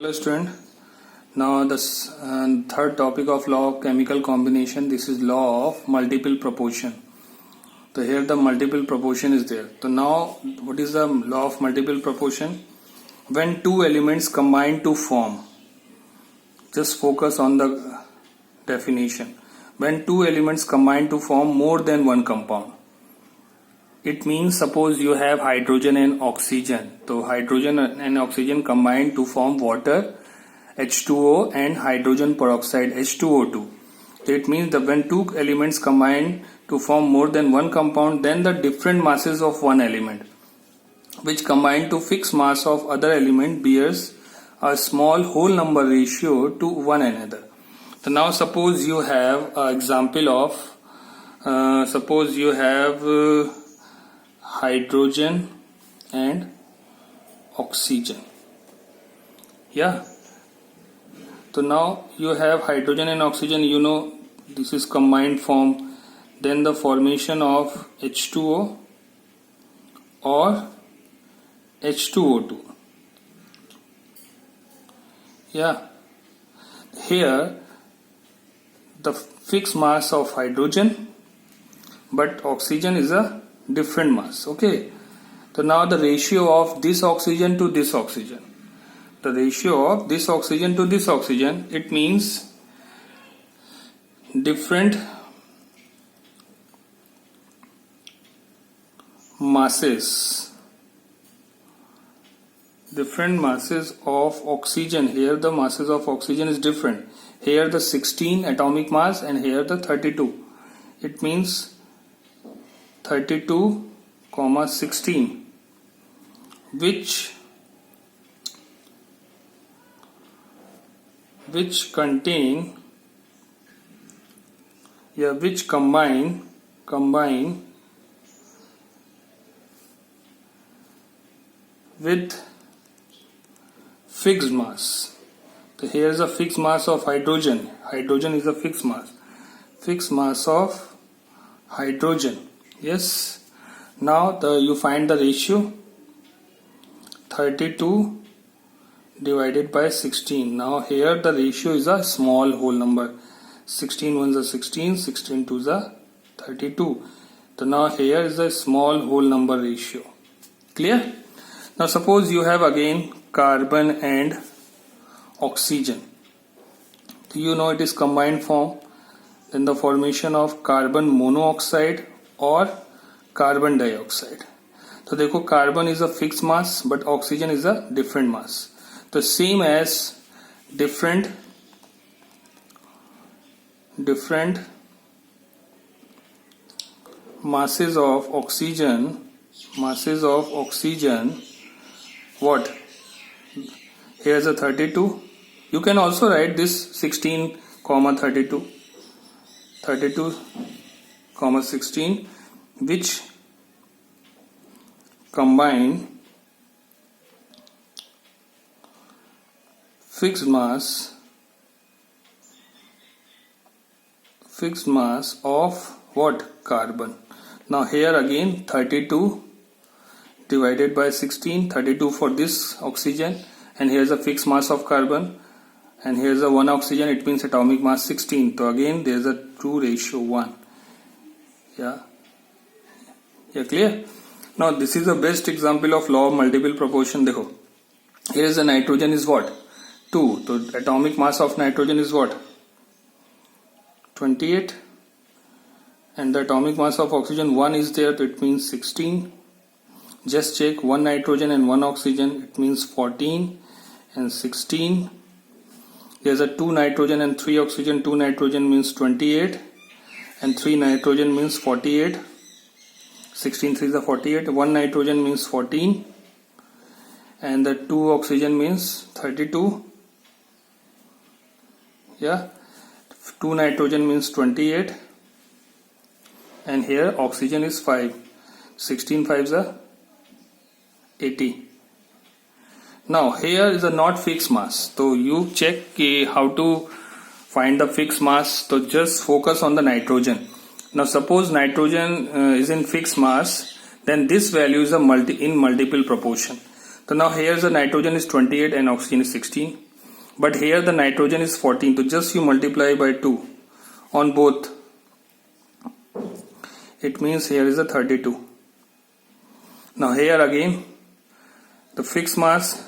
Hello student. Now the third topic of law of chemical combination. This is law of multiple proportion. So here the multiple proportion is there. So now what is the law of multiple proportion? When two elements combine to form. Just focus on the definition. When two elements combine to form more than one compound. It means suppose you have hydrogen and oxygen. So hydrogen and oxygen combine to form water H2O and hydrogen peroxide H2O2. So it means that when two elements combine to form more than one compound, then the different masses of one element which combine to fixed mass of other element bears a small whole number ratio to one another. So now suppose you have an example of hydrogen and oxygen. Yeah. So now you have hydrogen and oxygen, you know this is combined form, then the formation of H2O or H2O2. Yeah. Here the fixed mass of hydrogen, but oxygen is a different mass. Okay. So now the ratio of this oxygen to this oxygen. The ratio of this oxygen to this oxygen, it means different masses of oxygen. Here the masses of oxygen is different. Here the 16 atomic mass and here the 32. It means 32, 16, which combine with fixed mass. So here is a fixed mass of hydrogen. Hydrogen is a fixed mass of hydrogen. Yes. Now you find the ratio 32 divided by 16. Now here the ratio is a small whole number. 16 ones are 16, 16 twos are 32. So now here is a small whole number ratio. Clear? Now suppose you have again carbon and oxygen. So you know it is combined form. Then the formation of carbon monoxide or carbon dioxide. So देखो carbon is a fixed mass but oxygen is a different mass. The same as different masses of oxygen. What? Here's a 32. You can also write this 16, 32, 32, 16, which combine fixed mass of what? Carbon. Now here again 32 divided by 16, 32 for this oxygen, and here's a fixed mass of carbon, and here's a one oxygen, it means atomic mass 16. So again there's a true ratio 1. Yeah, clear? Now this is the best example of law of multiple proportion. देखो, here is the nitrogen is what? 2. So atomic mass of nitrogen is what? 28. And the atomic mass of oxygen 1 is there, so it means 16. Just check, 1 nitrogen and 1 oxygen, it means 14 and 16. There's a 2 nitrogen and 3 oxygen. 2 nitrogen means 28 and 3 nitrogen means 48. 16 3 is a 48. 1 nitrogen means 14 and the 2 oxygen means 32. Yeah, 2 nitrogen means 28 and here oxygen is 5. 16 5s are 80. Now here is a not fixed mass. So you check how to find the fixed mass. So just focus on the nitrogen. Now suppose nitrogen is in fixed mass, then this value is in multiple proportion. So now here's the nitrogen is 28 and oxygen is 16. but here the nitrogen is 14, so just you multiply by 2 on both. It means here is a 32. Now here again the fixed mass,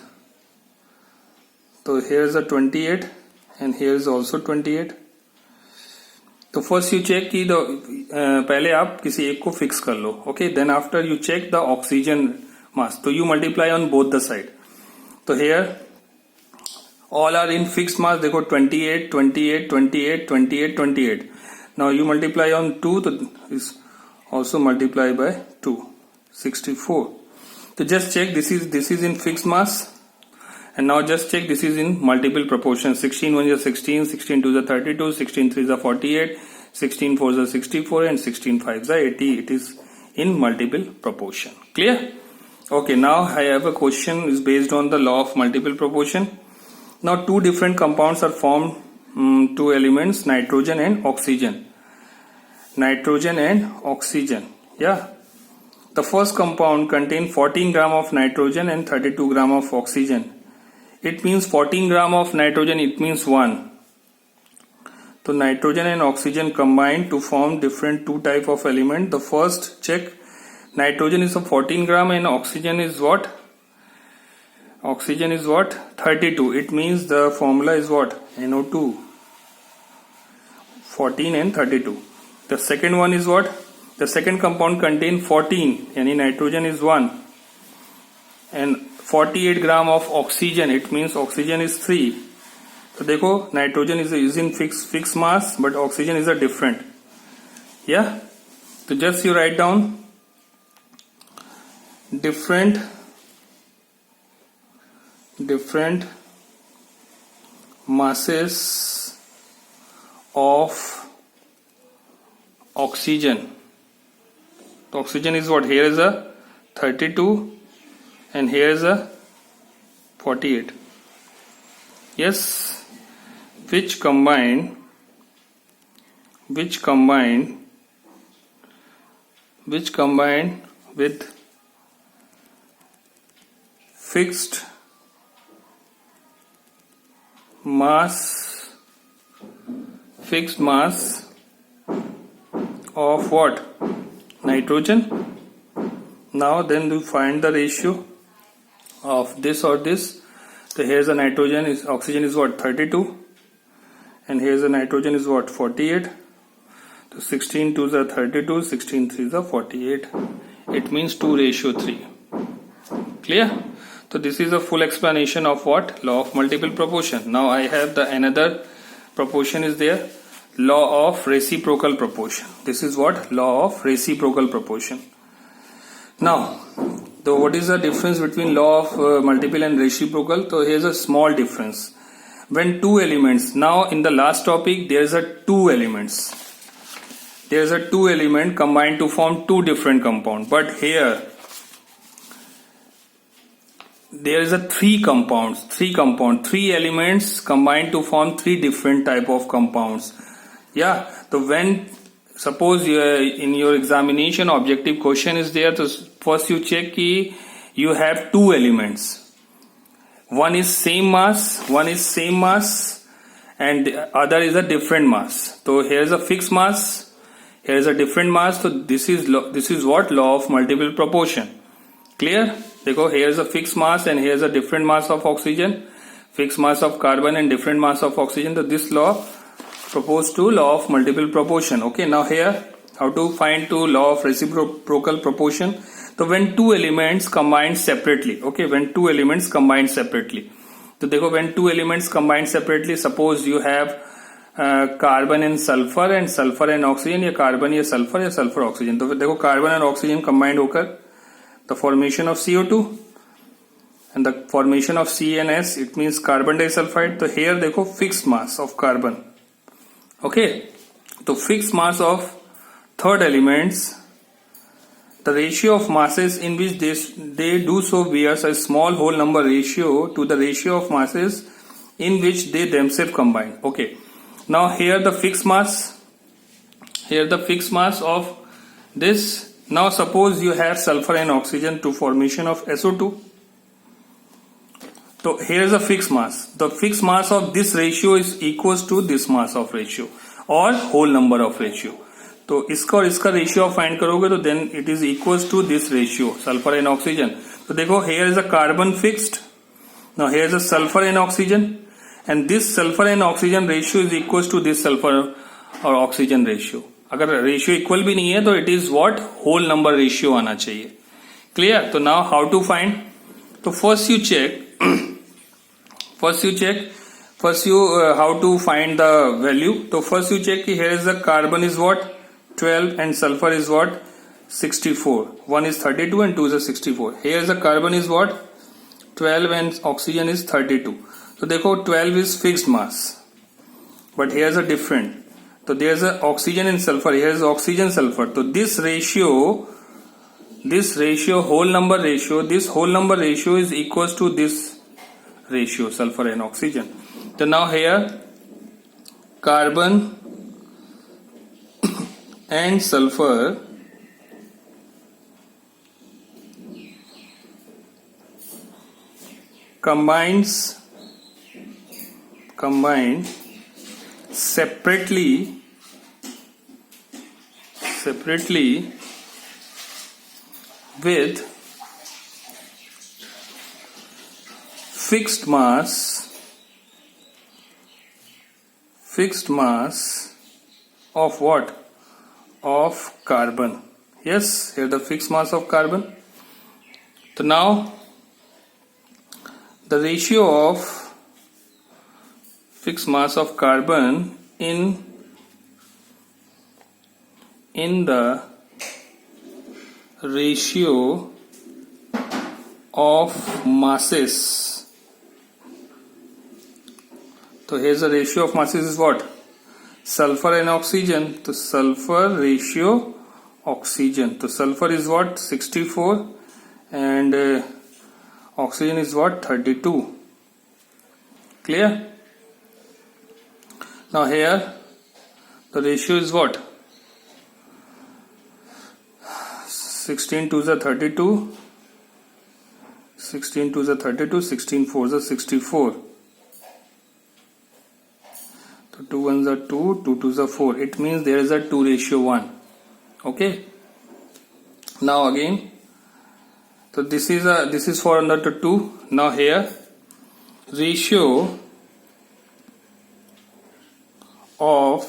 so here is a 28 and here is also 28. तो first you check कि पहले आप किसी एक को fix कर लो, okay, then after you check the oxygen mass, तो you multiply on both the side. तो here all are in fixed mass, देखो 28, 28, 28, 28, 28. नाउ यू मल्टीप्लाई ऑन 2, तो इज ऑल्सो मल्टीप्लाई बाय 2, 64. तो just check this is in fixed mass. And now just check this is in multiple proportion. 16 1 is 16, 16 2 is 32, 16 3 is 48, 16 4 is 64 and 16 5 is 80. It is in multiple proportion. Clear? Okay, now I have a question is based on the law of multiple proportion. Now two different compounds are formed, two elements, nitrogen and oxygen. Nitrogen and oxygen. Yeah. The first compound contains 14 gram of nitrogen and 32 gram of oxygen. It means 14 gram of nitrogen, it means 1. So nitrogen and oxygen combine to form different two type of element. The first check, nitrogen is a 14 gram and oxygen is what? Oxygen is what? 32. It means the formula is what? NO2. 14 and 32. The second one is what? The second compound contains 14 and nitrogen is 1. And 48 gram of oxygen, it means oxygen is 3. So देखो nitrogen is in fixed mass but oxygen is a different. Yeah, so just you write down different masses of oxygen. So oxygen is what? Here is a 32 and here is a 48. Yes, which combine with fixed mass of what? Nitrogen. Now then you find the ratio of this or this. So here's a nitrogen, oxygen is what? 32 and here's a nitrogen is what? 48. So 16 2s are 32, 16 3s are 48. It means 2:3. Clear? So this is a full explanation of what? Law of multiple proportion. Now I have the another proportion is there, law of reciprocal proportion. This is what? Law of reciprocal proportion. Now so what is the difference between law of multiple and reciprocal? So here's a small difference. When two elements, now in the last topic there is a two elements. There is a two element combined to form two different compound. But here there is a three elements combined to form three different type of compounds. Yeah. So when suppose in your examination objective question is there, so first you check ki you have two elements, one is same mass and the other is a different mass. So here is a fixed mass, here is a different mass. So this is what? Law of multiple proportion. Clear? देखो here is a fixed mass and here is a different mass of oxygen, fixed mass of carbon and different mass of oxygen. So this law proposed to law of multiple proportion. Okay, now here how to find to law of reciprocal proportion. So when two elements combine separately, okay, when two elements combine separately, तो देखो when two elements combine separately, suppose you have carbon and sulfur and oxygen, या carbon या sulfur oxygen. तो देखो carbon and oxygen combined होकर the formation of CO2 and the formation of CNS, it means carbon disulfide. तो here देखो fixed mass of carbon. Okay, so fixed mass of third elements, the ratio of masses in which they do so bears a small whole number ratio to the ratio of masses in which they themselves combine. Okay, now here the fixed mass of this. Now suppose you have sulfur and oxygen to formation of SO2. तो here is a fixed mass. The fixed mass of this ratio is equals to this mass of ratio or whole number of ratio. तो इसका और इसका ratio आप find करोगे तो then it is equals to this ratio sulphur and oxygen. तो देखो here is a carbon fixed, now here is a sulphur and oxygen, and this sulphur and oxygen ratio is equals to this sulphur और oxygen ratio. अगर ratio equal भी नहीं है तो it is what, whole number ratio आना चाहिए. Clear? तो now how to find? तो first you how to find the value. तो first you check कि here is the carbon is what 12 and sulfur is what 64. One is 32 and two is 64. Here is the carbon is what 12 and oxygen is 32. तो देखो 12 is fixed mass, but here is a different. तो there is a oxygen and sulfur. Here is oxygen sulfur. तो this ratio whole number ratio, this whole number ratio is equals to this ratio sulfur and oxygen. So now here carbon and sulfur combined separately with fixed mass of what? Of carbon. Yes, here the fixed mass of carbon. So now the ratio of fixed mass of carbon in the ratio of masses. So here's the ratio of masses is what? Sulfur and oxygen. तो sulfur ratio oxygen. तो sulfur is what? 64 and oxygen is what? 32. Clear? Now here the ratio is what? 16 2s are 32. 16 2s are 32. 16 4s are 64. 2 1s are 2, 2 2s are 4. It means there is a 2:1. Okay. Now again, so this is for under to 2. Now here ratio of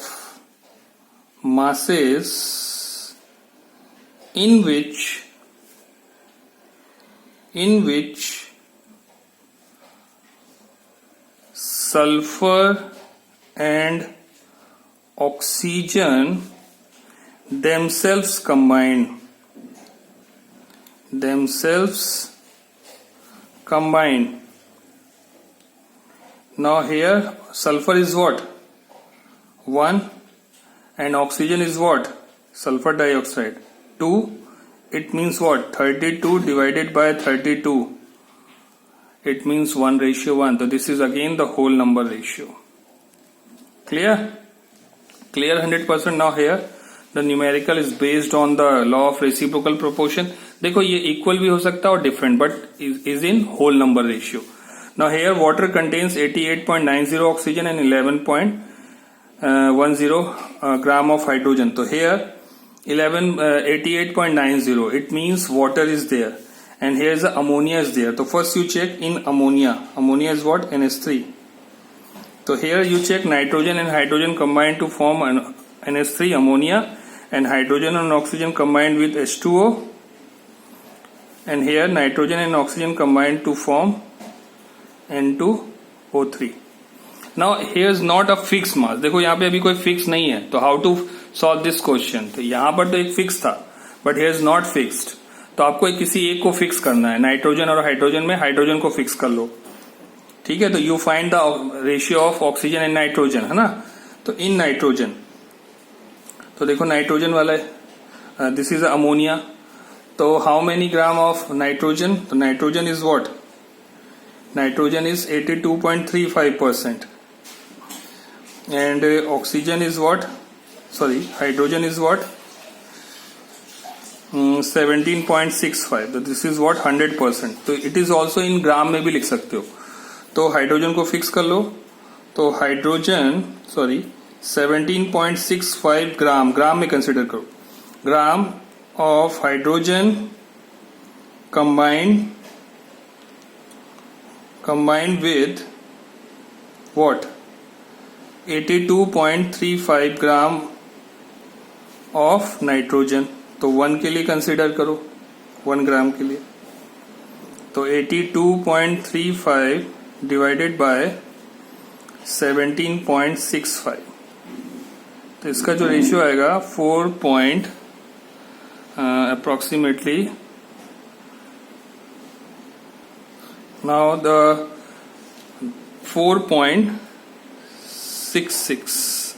masses in which sulfur and oxygen themselves combined. Now here sulfur is what? 1 and oxygen is what? Sulfur dioxide 2. It means what? 32 divided by 32. It means 1:1. So this is again the whole number ratio. Clear 100%. Now here the numerical is based on the law of reciprocal proportion. देखो ये equal भी हो सकता है और different, but is in whole number ratio. Now here water contains 88.90 oxygen and 11.10 gram of hydrogen. So here 88.90, it means water is there, and here is the ammonia is there. So first you check in ammonia is what? NH3. So here you check nitrogen and hydrogen combined to form NH3 ammonia, and hydrogen and oxygen combined with H2O, and here nitrogen and oxygen combined to form N2O3. Now here is not a fixed mass. देखो यहाँ पे अभी कोई fix नहीं है, तो how to solve this question? तो यहाँ पर तो एक फिक्स था, but here is not fixed. तो आपको किसी एक को फिक्स करना है. नाइट्रोजन और हाइड्रोजन में हाइड्रोजन को फिक्स कर लो. ठीक है, तो you find the ratio of oxygen and nitrogen, है ना. तो इन नाइट्रोजन, तो देखो नाइट्रोजन वाला है, दिस इज अमोनिया. तो how many gram of nitrogen? तो nitrogen is what? Nitrogen is 82.35% and oxygen is what? Sorry, hydrogen is what? 17.65. तो दिस इज व्हाट 100%. तो इट इज ऑल्सो इन ग्राम में भी लिख सकते हो. तो हाइड्रोजन को फिक्स कर लो. तो हाइड्रोजन 17.65 ग्राम में कंसिडर करो. Gram of hydrogen combined with what? 82.35 gram of nitrogen. तो 1 के लिए कंसिडर करो, 1 ग्राम के लिए. तो 82.35 डिवाइडेड बाय 17.65. तो इसका जो रेशियो आएगा 4 approximately. Now the 4.66.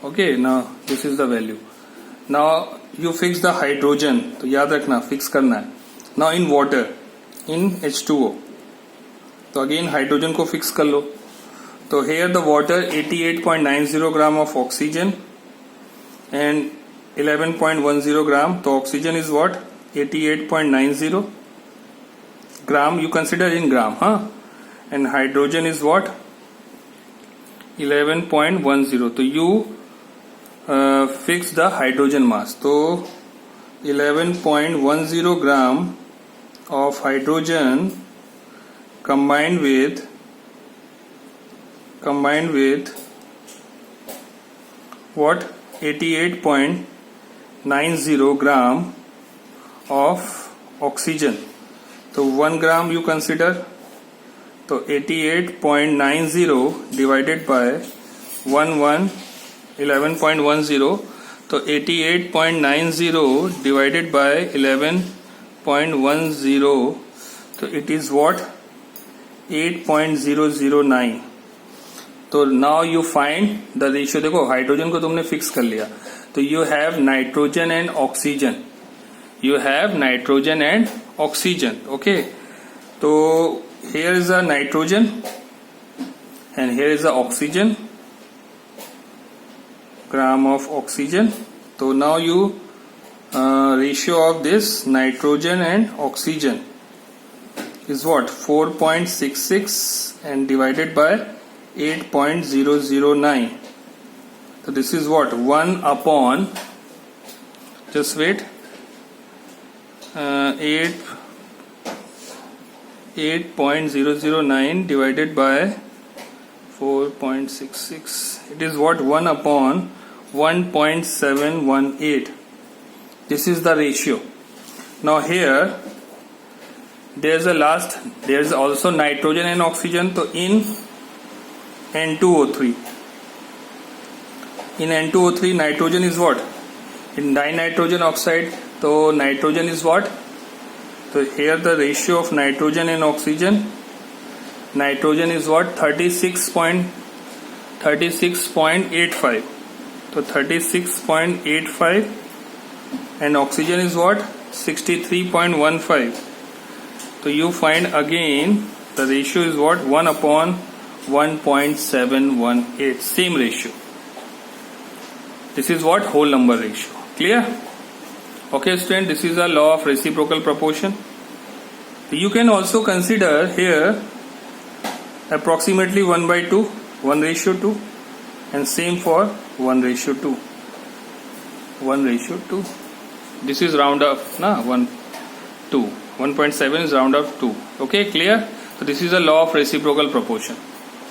Okay, now this is the value. Now you fix the hydrogen. तो याद रखना फिक्स करना है. Now in water, in H2O. तो अगेन हाइड्रोजन को फिक्स कर लो. तो here the water 88.90 gram of oxygen and 11.10 gram. तो oxygen is what? 88.90 gram. You consider in gram, huh? And hydrogen is what? 11.10. तो you fix the hydrogen mass. तो 11.10 gram of hydrogen combined with what? 88.90 gram of oxygen. तो 1 gram you consider. तो 88.90 divided by 11.10. तो 88.90 divided by 11.10. तो it is what? 8.009. तो now you find the ratio. देखो hydrogen को तुमने फिक्स कर लिया. तो you have nitrogen and oxygen. You have nitrogen and oxygen. Okay. तो here is the nitrogen and here is the oxygen. Gram of oxygen. So now you ratio of this nitrogen and oxygen is what? 4.66 and divided by 8.009. So this is what? 1 upon, just wait, 8.009 divided by 4.66. It is what? 1 upon 1.718. This is the ratio. Now here there's also nitrogen and oxygen. So in N2O3, nitrogen is what? In dinitrogen oxide. So nitrogen is what? So here the ratio of nitrogen and oxygen. Nitrogen is what? 36.85. So 36.85 and oxygen is what? 63.15. So you find again the ratio is what? 1 upon 1.718. Same ratio. This is what? Whole number ratio. Clear? Okay student, this is a law of reciprocal proportion. You can also consider here approximately 1/2, 1:2, and same for 1:2. 1:2. This is round up, na? 1, 2. 1.7 is round up 2. Okay, clear? So this is a law of reciprocal proportion.